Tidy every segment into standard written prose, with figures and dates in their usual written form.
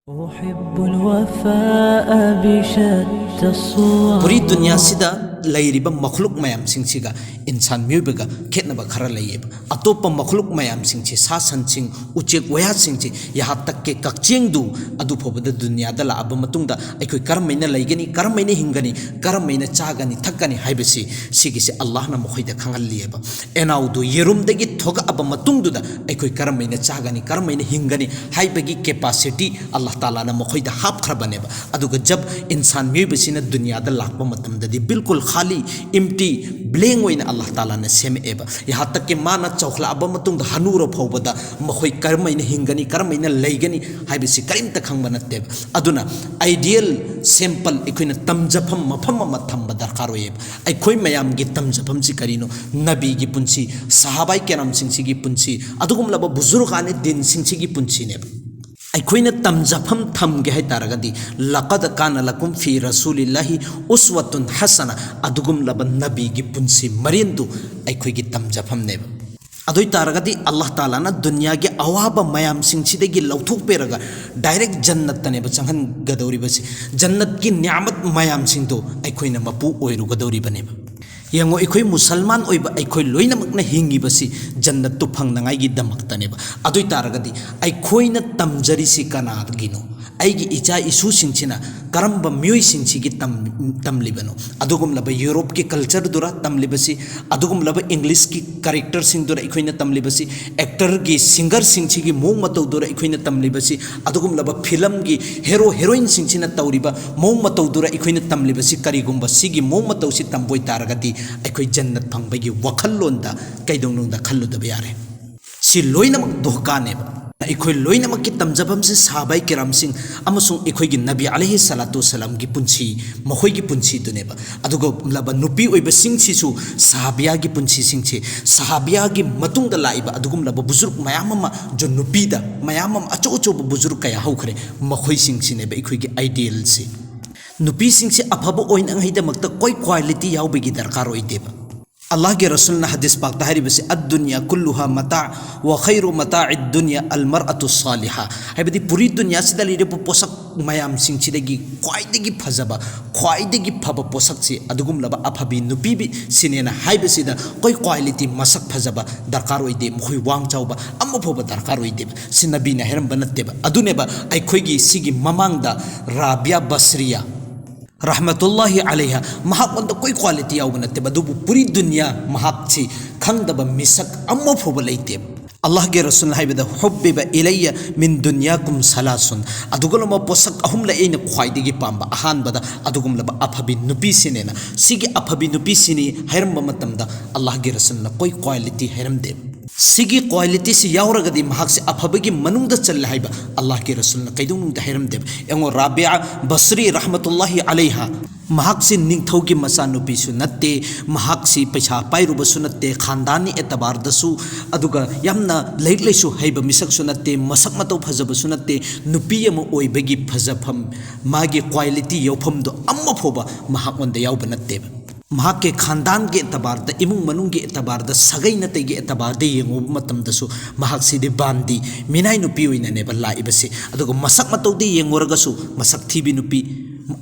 أحب الوفاء بشتى الصور पूरी दुनिया सिदा लैरिबा मखलुक मयाम सिंगसिगा इंसान म्यूबगा खेतनबा खरा लैयेब अतोप मखलुक मयाम सिंगसि सा सनसिंग उचेक वया सिंगसि यहाँ तक के कक्चेंग दु अदु फोबद दुनिया दा लाब मतुंगदा अखोय करमैना लैगनी करमैना हिंगनी करमैना चागनी थक्कनी हाइबसि सिगिसि अल्लाह ना मखोयदा खंगलियेबा एनाउ दु येरुमदगी थोगा अब मतुंगदुदा अखोय करमैना चागनी करमैना हिंगनी हाइबगी कैपेसिटी अल्लाह ताला ना मखोयदा हाप खरबनेबा अदुगा जब इंसान म्यूबसिना दुनिया दा लाब मतमददी बिल्कुल खाली इम्टी ब्लेंग होइना अल्लाह ताला ने सेमेबा यहाँ तक के माना चौखला अब मतुंग हनूरो फौबदा मखोय करमैना हिंगनी करमैना लैगनी हाइबसि करिमता खंगबा नत्तेबा अदुना आइडियल सैंपल अखोयना तमजफम मफम अमा थंबा दरकार होयेबा अखोय मयामगी तमजफम सि करिनो नबी की पुंसी सहाबाई केराम सिंगसिगी पुंसी अदुगुमलाबा बुजुर्गाने दिन सिंगसिगी पुंसीनेबा अखोयना तमजफम थमगे है तारगदी लक़द कान लकुम फी रसूलिल्लाहि उस्वतुन हसना अदुगुमलाबा नबी की पुंसी मरिंदु अखोयगी तमजफम नेबा अदुई तारगदी अल्लाह ताला ना दुनिया के अवाब मयाम सिंगसिदगी लौथुक पेरगा डायरेक्ट जन्नत तनेबा चंगन गदौरिबसि जन्नत की न्यामत मयाम सिंगदो अखोयना मपु ओइरु गदौरिबनेबा यंगो अखोय मुसलमान ओइबा अखोय लोइनमकना हिंगिबसि जन्नत तु फंगनांगाइगी दमकतनेबा अदुई तारगदी अखोयना तमजरिसि कनादगिनो आइगी इचा इसु सिंगसिना करंबा म्योय सिंगसिगी तमलिबनो अदुगुमलाबा यूरोप की कल्चर दुरा तमलिबसि अदुगुमलाबा इंग्लिश की कैरेक्टर सिंग दुरा अखोयना तमलिबसि एक्टर की सिंगर सिंगसिगी मोंग मतौ दुरा अखोयना तमलिबसि अदुगुमलाबा फिल्म की हीरो हीरोइन सिंगसिना तौरिबा मोंग मतौ दुरा अखोयना तमलिबसि करिगुंबा सिगी मोंग मतौसि तमबोय तारगदी अखोय जन्नत फंगबगी वखल्लोंदा कैदोंनुंदा खल्लुदबा यारे सि लोइनमक दोहकानेबा अखोय लोइनमक की तमजफम से सहाबाई किराम सिंह अमसुंग अखोय की नबी अलैहि सलातु वसलाम की पुंसी मखोय की पुंसी दुनेबा अदुगो लबा नुपी ओइबा सिंग सिसु सहाबिया की पुंसी सिंग से सहाबिया की मतुंगदा लाइबा अदुगुम लबा बुजुर्ग मयाममा जो नुपीदा मयामम अचो अचो बुजुर्ग कया हौखरे मखोय सिंग सिनेबा अखोय की आइडियल से नुपी सिंग से अफबा ओइनंगैदमक्ता कोई क्वालिटी यावबगी दरकार ओइदेबा अल्लाह के रसूल ने हदीस पाक ताहरीबसे अद्दुनिया कुल्लुहा मता व खैरु मताइद दुनिया अलमरअतु सालिहा हाइबदी पूरी दुनिया सिदा लिरेबो पोसक मयाम सिंगसिदगी ख्वाइदगी फजबा ख्वाइदगी फब पोसक से अदुगुमलबा अफबी नुपीबी सिनेना हाइबसिदा कोई क्वालिटी मसक फजबा दरकार ओइदे मखोय वांग चावबा अम्मा फोबा दरकार ओइदे सि नबी ना हेरम बनत्तेबा अदुनेबा अखोयगी सिगी ममांगदा राबिया बसरिया रहमतुल्लाहि अलैहा महाकंद कोई क्वालिटी याव नते बदुबु पूरी दुनिया महाकछि खंगदब मिसक अम्मो फोब लैते अल्लाह के रसूल हाइबदा हुब्बिबा इलैया मिन दुनियाकुम सलासुन अदुगलम पोसक अहुम लैन ख्वाइदगी पांबा अहानबदा अदुगुमलब अफबी नुपी सिनेना सिगी अफबी नुपी सिनी हैरम मतमदा अल्लाह के रसूल कोई क्वालिटी हैरम दे सिगी क्वालिटी से यावरगदी महाक से अफबगी मनुंगदा चल हाइबा अल्लाह के रसूल ने कैदुंग हैरम देब एंगो राबिया बसरी रहमतुल्लाहि अलैहा महाक से निंगथौगी मसा नुपीसु नत्ते महाक से पैसा पाइरुबसु नत्ते खानदानी एतबारदसु अदुगा यामना लैक लैसु हैबा मिसकसु नत्ते मसक मतौ फजबसु नत्ते नुपी अम ओइबगी फजफम मागी क्वालिटी यौफमदो अम्म फोबा महाक वंदा यावब नत्तेबा महाक के खानदान के एतबारद इमुंग मनुंग के एतबारद सगै नते के एतबारद येंगो मतमदसु महाक सिदि बांदी मिनाय नुपी ओइननेबा लाइबसे अदुगा मसक मतौदि येंगोरगसु मसक थीबी नुपी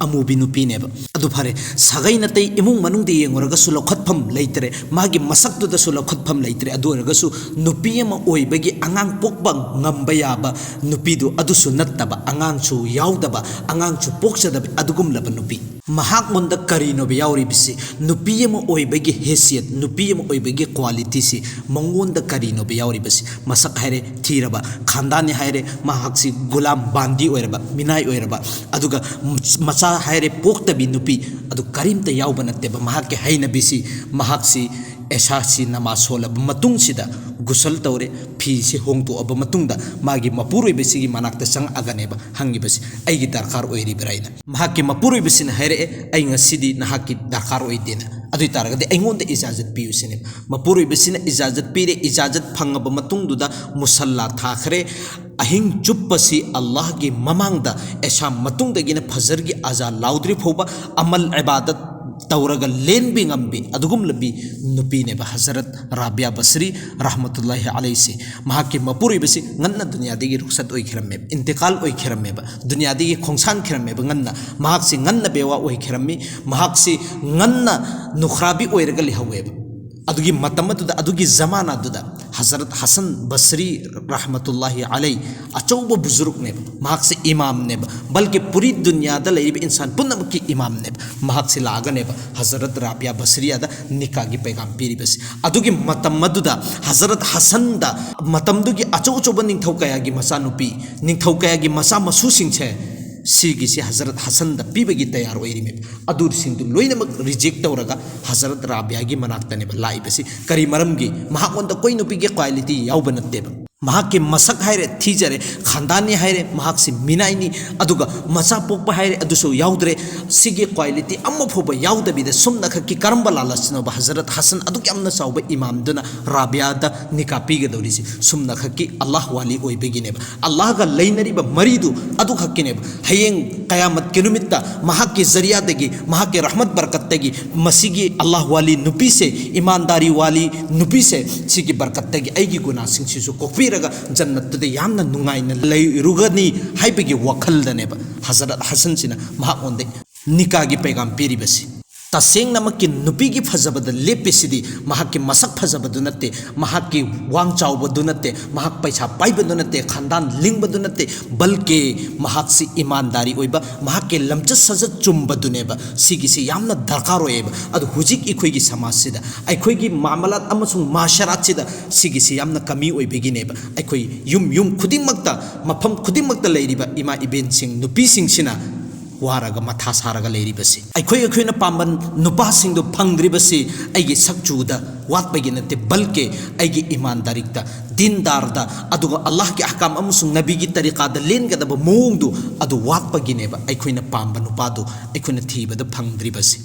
अमुबी नुपी नेबा अदु फरे सगै नते इमुंग मनुंग दि येंगोरगसु लखतफम लैतरे मागी मसक दुदसु लखतफम लैतरे अदुरगसु नुपी अम ओइबगी अंगांग पोकबा ngamba yaba nupi du adusu nattaba angang chu yaudaba angang chu poksadaba adugum laba nupi mahak monda karino be yauri bisi nupi yama oibagi hesiat nupi yama oibagi quality si mongonda karino be yauri bisi masak haire thiraba khandani haire mahak si gulam bandi oiraba minai oiraba aduga macha haire poktabi nupi adu karimta yauba natteba mahak ke haina bisi mahak si ऐसा सी नमाज सोलब मतुंग सिदा गुसल तौरे फी से होंगतो अब मतुंगदा मागी मपुरुई बेसिगी मनाक्ता संग अगनेबा हंगी बस आइगी दरकार ओइरी बराइना महाकी मपुरुई बेसिन हैरे आई ngसिदी नहाकी दरकार ओइदेना अदुई तारगदे ऐंगोंदा इजाजत पियुसिने मपुरुई बेसिन इजाजत पीरे इजाजत फंगब मतुंगदुदा मुसल्ला थाखरे अहिंग चुप्पसी अल्लाह की ममांगदा ऐसा मतुंगदगिना फजर की आजा लाउद्री फोबा अमल इबादत तौरगा लेनबी ngамbi adugum labi nupi ne ba Hazrat Rabia Basri rahmatullahi alayhi se mahaki mapuri basi nganna dunya digi ruksat oi khiramme intiqal oi khiramme ba dunya digi khongsan khiramme ba nganna mahak si nganna bewa oi khirammi mahak si nganna nukhrabi oi regali hawe ba adugi matamatu da adugi zamana duda Hazrat Hasan Basri rahmatullahi alayhi achauba buzurg ne mahak se imam ne balki puri dunya da laibi insan punam ki imam ne mahak se laga ne Hazrat Rabia Basri ada nikah gi paigam piri bas adugi matamadu da Hazrat Hasan da matamdu gi achau choba ning thau kaya gi masa nupi ning thau kaya gi masa masu sing che sigi si Hazrat Hasan da pibagi tayar oiri me adur sing du loina mak reject tawraga Hazrat Rabia gi manakta ne lai basi kari maram gi mahakon da koi nupi gi quality yauba natte ba mahak ke masak haire thijare khandani haire mahak si minaini aduga masa pokpa haire aduso yaudre sigi quality amma phoba yauda bi de sumna khaki karamba lalasno ba Hazrat Hasan aduk amna sauba imam duna Rabia da nikapi ga dawri si sumna khaki Allah wali oi begine ba Allah ga leinari ba maridu adu khaki ne ba hayeng qiyamat ke numitta mahak ke zariya degi mahak ke rahmat barakat degi masigi Allah wali nupi se imandari wali nupi se sigi barakat degi aigi guna sing si su kokpi jannat de yamna nungaina lay rugani haibegi wakhal daneba Hazrat Hasan sina mahakonde nikah gi paigam piri basi taseng namaki nupi gi phajabada lepesidi mahaki masak phajabadu natte mahaki wang chawbadu natte mahak paisa paibadu natte khandan lingbadu natte balke mahaksi imandari oiba mahake lamcha saja chumbadu neba sigi se yamna darkar oeba adu hujik ikoi gi samaj sida aikoi gi mamalat amasung masharat sida sigi se yamna kami oibegi neba aikoi yum khudingmakta mafam khudingmakta leiriba ima iben sing nupi sing sina waraga matha saraga leiri basi aikoi na pamban nupa sing do phangri basi aigi sakchu da wat bagi nate balke aigi imandari da dindar da aduga Allah ki ahkam amusung nabi gi tariqa da len ga da mong du adu wat bagi ne ba aikoi na pamba nupa do aikoi na thiba da phangri basi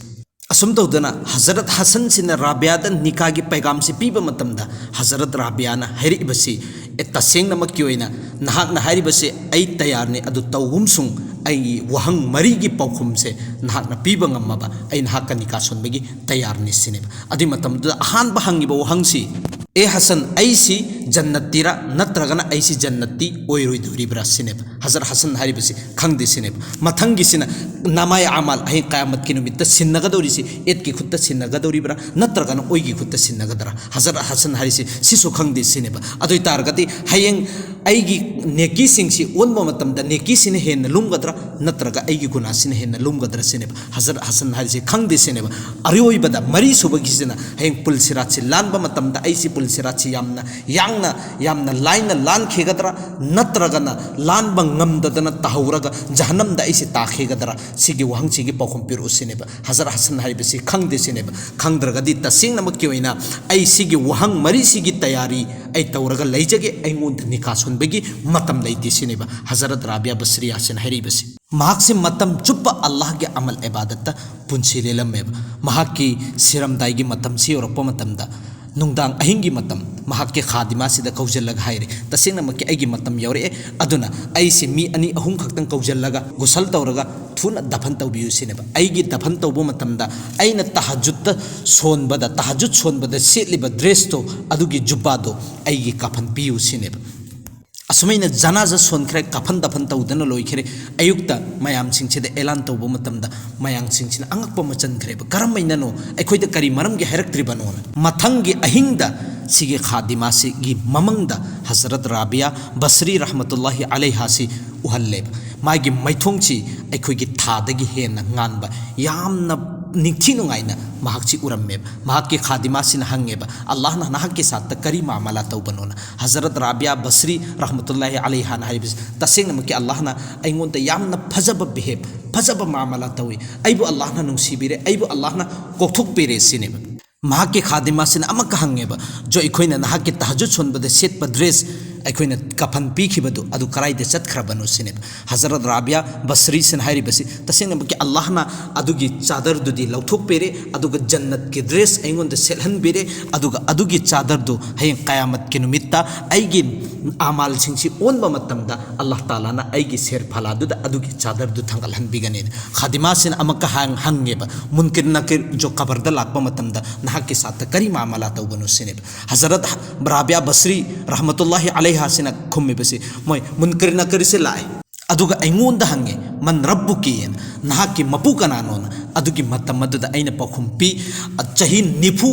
asum tawdana Hazrat Hasan sina Rabia da nikah gi paigam se piba matam da Hazrat Rabia na hairi basi etaseng namak kyoina nahak na hairi basi ai tayar ne adu tawum sung ai wahang mari gi paukhum se nahak na piba ngamma ba ai nahak ka nikah son bagi tayar ni sine adi matam da han ba hangi ba wahang si e Hasan ai si jannatira natragana ai si jannati oiroi duri bra sine Hazrat Hasan hairi basi khangde sine mathangi sina namai amal ai qiyamat ki numit sinnaga dori si et ki khutta sinnaga dori bra natragana oi gi khutta sinnaga dara Hazrat Hasan hairi si sisu khangde sine ba adoi targati hayeng ai gi neki sing si onmo matam da neki sine hen lumgadra natraga ai gi guna sine hen lumgadra sine Hazrat Hasan hairi si khangde sine ba arioi bada mari subagi sina hayeng pulsirat si lan ba matam da ai si pulsirat si yamna laina lan khegadra natragana lan ba ngamdadana tahuraga jahannam da ai si ta khegadra sigi wahang sigi pakhum pir usine ba Hazrat Hasan hairi si khangde sine ba khangdraga di tasing namak ki oina ai sigi wahang mari sigi tayari ai tawraga leijage ai ngon nikah son bagi matam leiti sine ba Hazrat Rabia Basri asin hairi basi mahak se matam chuppa Allah ge amal ibadat ta punsi lelam me mahak ki siram dai gi matam si orakpa matam da nungdang ahingi matam mahak ke khadima sida kaujallaga haire tasengna makki aigi matam yawre aduna ai se mi ani ahum khaktang kaujallaga gusal tawraga thuna daphan tawbiyu sineba aigi daphan tawbo matamda aina tahajjud sonbada setliba dress to adugi jubba do aigi kafan piyu sineba asumina janaza sonkhre kafan daphan tawdana loikhre ayukta mayam singchede elan tawbo matamda mayang singchina angakpa machan khreba karamaina no aikhoida kari maram ge hairaktriba no mathangi ahingda sige khadima si gi mamangda Hazrat Rabia Basri rahmatullahi alaiha si uhalle magi maithongchi aikhoigi thadagi hena nganba yamna nikthinu ngaina mahakchi uramme mahakki khadima sin hangeba Allah na nahakki satta kari maamala tawbanona Hazrat Rabia Basri rahmatullahi alaiha na haibis taseng namki Allah na aingonta yamna phajaba behave phajaba maamala tawi aibu Allah na nungsibire aibu Allah na kokthuk pere sineba mahakki khadima sin amaka hangeba jo ikhoina nahakki tahajjud sonbade setpa dress aikhoina kafan pikhibadu adu karaide chatkrabanu sineb Hazrat Rabia Basri sin hairi basi taseng namki Allah na adugi chadar dudi lauthok pere aduga jannat ki dress aingon de selhan bere aduga adugi chadar du hayeng qiyamat ki numit नुमित्ता आइगी आमाल सिंगसी ओनबा मतमदा अल्लाह ताला ना आइगी शेर फलादुदा अदुगी चादर दु थंगल हनबिगने खादिमा सिन अमका हंगेबा मुनकिर नकिर जो Kabarda लाकबा मतमदा नहा के साथ करी मामला तौबनु सिने हजरत राबिया बसरी रहमतुल्लाहि अलैहा सिना खुम्मे बसे मोय मुनकिर नकिर से लाए अदुगा ऐंगोंदा हंगे मन रब्बुकी नहा के मपु कनानोन अदुगी मतमदुदा ऐना पखुम्पी चही निफु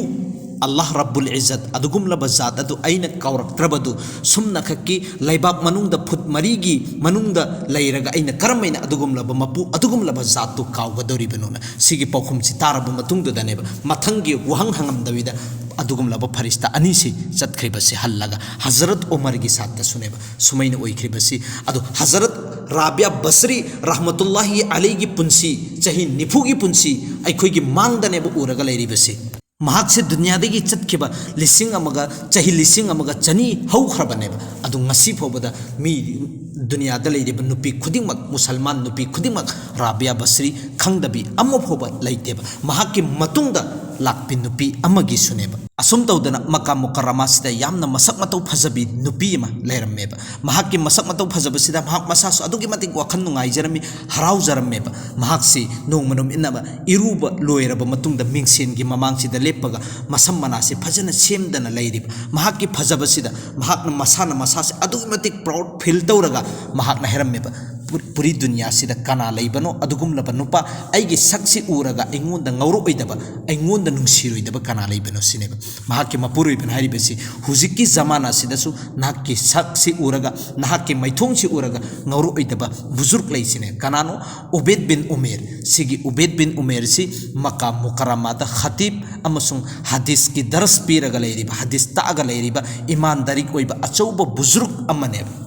अल्लाह रब्बुल इज्जत अदुगुमलबा जात अदु ऐना कौरक्त्रबदु सुमना खक्की लैबाक मनुंगदा फुट मरीगी मनुंगदा लैरगा ऐना करमैना अदुगुमलबा मपु अदुगुमलबा जातु कावगदोरिबनुना सिगी पखुमसि तारबा मतुंगदनेबा मथंगी वहंग हंगमदविदा अदुगुमलबा फरिश्ता अनीसी चतख्रिबसि हल्लगा हजरत उमर की साथ सुनेबा सुमैना ओइख्रिबसि अदु हजरत राबिया बसरी रहमतुल्लाहि अलैहि पुंसी चही निफुगी पुंसी अखोइगी मांगदनेबा उरगा लैरिबसि महाकसे दुनियादगी चतखिबा लिसिंग अमगा चही लिसिंग अमगा चनी हौख्रबनेबा अदु ngasi फोबदा मी दुनियादा लैरिबा नुपी खुदिंगमक मुसलमान नुपी खुदिंगमक राबिया बसरी खंगदबी अम्म फोबा लैतेबा महाकि मतुंगदा लाकपि नुपी अमगी सुनेबा असुम तौदना मक्का मुकर्रमा सिदा यामना मसक मतौ फजबी नुपी अमा लैरमेबा महाकि मसक मतौ फजबसिदा महाक मसासु अदुगी मतिक वखन नुंगाइजरमी हराउजरमेबा महाकसि नोंमनुम इनबा इरुबा लोयरबा मतुंगदा मिंगसेनगी ममांगसिदा लेपगा मसम मनासे फजना सेमदना लैरिबा महाकि फजबसिदा महाकना मसाना मसासे अदुगी मतिक प्राउड फील तौरगा महाकना हेरमेबा पूरी दुनिया सिदा कना लैबनो अदुगुमलबा नुपा आइगी सक्सी उरगा ऐंगोंदा ngauroidaba ऐंगोंदा नुंसिरोइदबा कना लैबनो सिनेबा महाकि मपुरुइबन हारिबसि हुजिकी जमाना सिदासु नाकि सक्सी उरगा नाकि मैथोंसि उरगा ngauroidaba बुजुर्ग लैसिने कनानो उबैद बिन उमेर सिगी उबैद बिन उमेर सि मक्का मुकर्रमादा खतीब अमसुंग हदीस की दरस पीरगा लैरिबा हदीस तागा लैरिबा ईमानदारी ओइबा अचौबा बुजुर्ग अमनेबा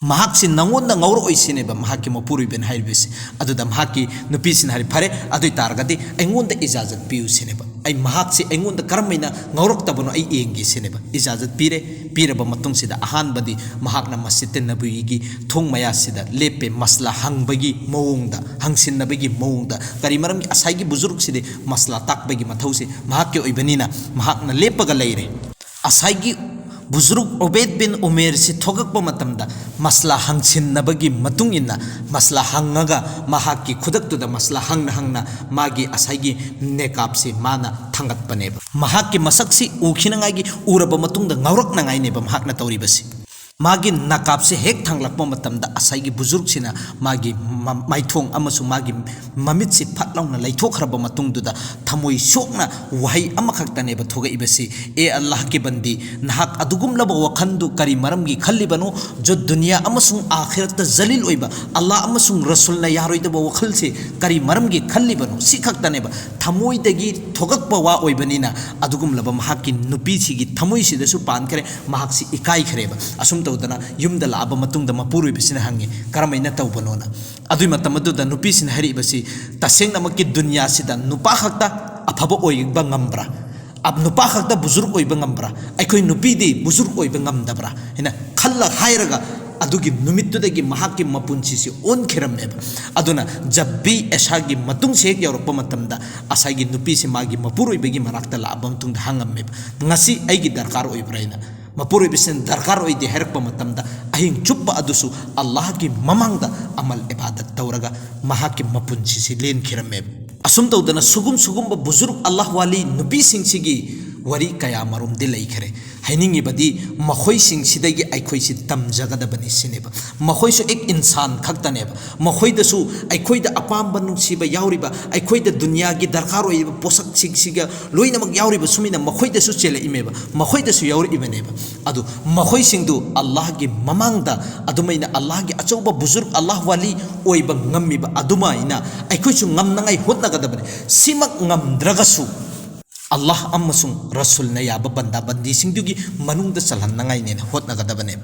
महाकि नंगोंदा ngauroइसिनेबा महाकि मपुरुइबन हारिबसि अदुदा महाकि नुपीसिन हारि फरे अदुइ तारगदि ऐंगोंदा इजाजत पियु सिनेबा ऐ महाकि ऐंगोंदा करमैना ngauroktabano ऐ एंगी सिनेबा इजाजत पीरे पीरबा मतुंगसिदा अहानबदि महाकना मस्जिद नबीगी थोंग मयासिदा लेपे मसला हंगबगी मौंगदा हंगसिनबगी मौंगदा करी मरमगी असाइगी बुजुर्गसिदे मसला ताकबगी मथौसे महाकि ओइबनिना महाकना लेपगा लैरे असाइगी बुजुर्ग उबैद बिन उमेर से थोगकपा मतमदा मसला हंगसिनबगी मतुंगिना मसला हंगगा महाकी खुदक्तुदा मसला हंगना मागी असाइगी नेकाब से माना थंगतपनेबा महाकी मसक्सी उखिनंगागी उरबा मतुंगदा ngauraknangaineba महाकना तौरिबसि मागी नकाब से हेक थांगलकपा मतमदा असाइगी बुजुर्ग सिना मागी माइथोंग अमसु मागी ममित से फटलाउना लैथोखरबा मतुंगदुदा थमोई सोकना वहाई अमखक्तनेबा थोगइबसि ए अल्लाह की बंदी नहाक अदुगुमलबा वखंदु करी मरमगी खल्लिबनो जो दुनिया अमसुंग आखिरत जलील ओइबा अल्लाह अमसुंग रसूलना यारोइदबा वखल से करी मरमगी खल्लिबनो सिखक्तनेबा थमोइदगी थोगकपा वा ओइबनिना अदुगुमलबा महाकी नुपीसिगी थमोइसिदसु पानखरे महाकसि इकाई खरेबा असुम तौदना युमदा लाबा मतुंगदा मपुरुइबसिना हंगे करमैना तौबनोना अदुइ मतमदुदा नुपीसिना हरिबसि तसेंगनमकी दुनिया सिदा नुपा खक्ता अफबा ओइबा ngambra अब नुपा खक्ता बुजुर्ग ओइबा ngambra अखोइ नुपीदी बुजुर्ग ओइबा ngamdabra हिना खल्ला हायरगा अदुगी नुमित्तुदगी महाकी मपुंसिसि ओन खिरमेबा अदुना जब भी ऐसागी मतुंग से यौरपा मतमदा असागी नुपीसि मागी मपुरुइबगी मनाक्ता लाबा मतुंग हंगमेबा ngasi आइगी दरकार ओइब्राइना मपुरुइबसिन दरकार ओइदे हेरकपा मतमदा अहिंग चुप्पा अदुसु अल्लाह की ममांगदा अमल इबादत तौरगा महाकी मपुंसिसि लेन खिरमेबा असुम तौदना सुगुम बुजुर्ग अल्लाह वाली नुपी सिंगसिगी वरी कया मरुम दि लैखरे हैनिंगिबदी मखोइसिंगसिदगी आइखोइसि तमजगदबनि सिनेबा मखोइसु एक इंसान खक्तनेबा मखोइदसु आइखोइदा अपाम्बा नुंसिबा यावरिबा आइखोइदा दुनियागी दरकार ओइबा पोसक सिंगसिगा लोइनमक यावरिबा सुमिना मखोइदसु चेले इमेबा मखोइदसु यावरिबनेबा अदु मखोइसिंगदु अल्लाह की ममांगदा अदुमैना अल्लाह की अचौबा बुजुर्ग अल्लाह वाली ओइबा ngamiba अदुमाइना आइखोइसु ngamnangai hotnagadabane simak ngamdragasu Allah amasung rasul na yaba banda bandi singdugi manung da salhan na ngay nene hot na gadabane